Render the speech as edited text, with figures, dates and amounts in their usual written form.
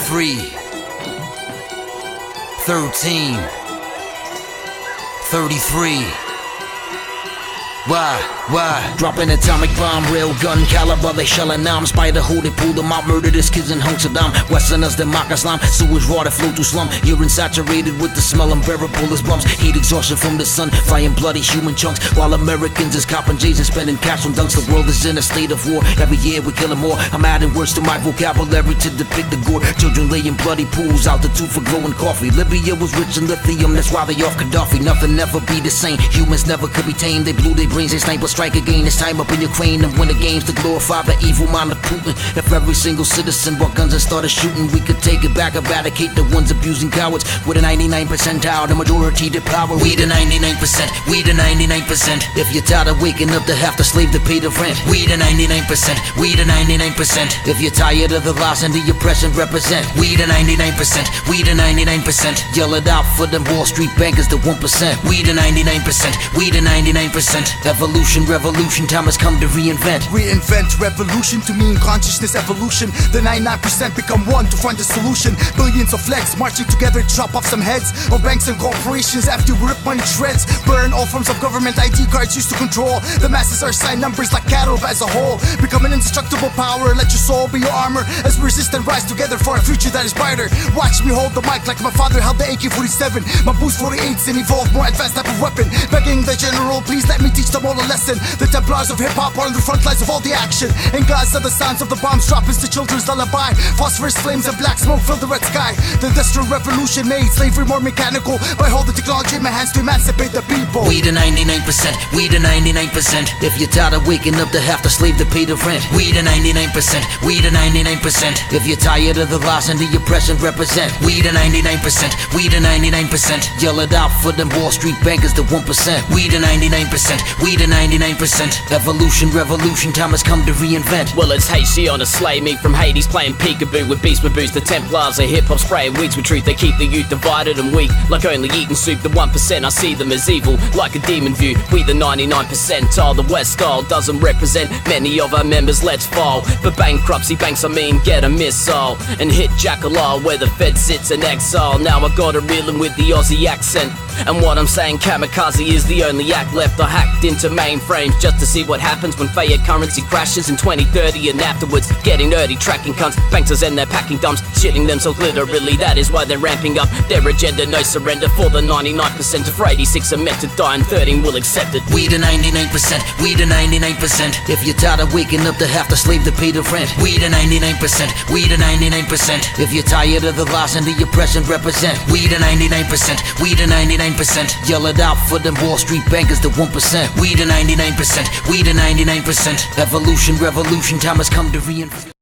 3, 13, 33. Why? Drop an atomic bomb, real gun caliber, they shellin' now. I'm Spider who they pull them out, murder this kids in hunks of dime. Westerners that mock Islam, sewage water flow through slum. Urine saturated with the smell, unbearable as bumps. Heat exhaustion from the sun, frying bloody human chunks. While Americans is copping J's and spending cash on dunks. The world is in a state of war, every year we're killing more. I'm adding words to my vocabulary to depict the gore. Children laying bloody pools out the tooth for glowing coffee. Libya was rich in lithium, that's why they off Gaddafi. Nothing ever be the same, humans never could be tamed. They blew their brains, they sniper strike again. It's time up in Ukraine and win the games to glorify the evil mind of Putin. If every single citizen bought guns and started shooting, we could take it back, eradicate the ones abusing cowards. With a 99 percentile, the majority the power. We the 99%, we the 99%. If you're tired of waking up to have to slave to pay the rent, we the 99%, we the 99%. If you're tired of the lies and the oppression represent, we the 99%, we the 99%. Yell it out for them Wall Street bankers, the 1%. We the 99%, we the 99%. Evolution, revolution, time has come to reinvent. Reinvent revolution to mean consciousness evolution. The 99% become one to find a solution. Billions of legs marching together to chop off some heads of banks and corporations after we rip money shreds. Burn all forms of government ID cards used to control. The masses are assigned numbers like cattle as a whole. Become an indestructible power, let your soul be your armor. As we resist and rise together for a future that is brighter. Watch me hold the mic like my father held the AK-47. Mabous48's an evolved, more advanced type of weapon. Begging the general, please let me teach them all a lesson. The Templars of hip-hop are on the front lines of all the action. In Gaza the sounds of the bombs drop is the children's lullaby. Phosphorus flames and black smoke fill the red sky. The industrial revolution made slavery more mechanical. By holding technology in my hands to emancipate the people. We the 99%, we the 99%. If you're tired of waking up to have to slave to pay the rent, we the 99%, we the 99%. If you're tired of the lies and the oppression represent, we the 99%, we the 99%. Yell it out for them Wall Street bankers, the 1%. We the 99%, we the 99%. Evolution, revolution, time has come to reinvent. Well, it's HC on a sleigh, me from Hades playing peekaboo with Beast Baboos. The Templars are hip-hop spraying wigs with truth. They keep the youth divided and weak, like only eating soup. The 1%, I see them as evil, like a demon view. We the 99%, all the West style doesn't represent many of our members. Let's fall for bankruptcy banks, I mean get a missile and hit Jackalaw where the Fed sits in exile. Now I gotta reel in with the Aussie accent. And what I'm saying, kamikaze is the only act left. I hacked into mainframes just to see what happens when fiat currency crashes in 2030 and afterwards. Getting nerdy, tracking cunts, bankers and their packing dumps, shitting themselves literally. That is why they're ramping up their agenda. No surrender for the 99%. If 86 are meant to die and 13 will accept it. We the 99%, we the 99%. If you're tired of waking up to have to slave to pay the rent, we the 99%, we the 99%. If you're tired of the lies and the oppression represent, we the 99%, we the 99%. Yell it out for them Wall Street bankers, the 1%. We the 99%, we the 99%. Evolution, revolution, time has come to reinvent.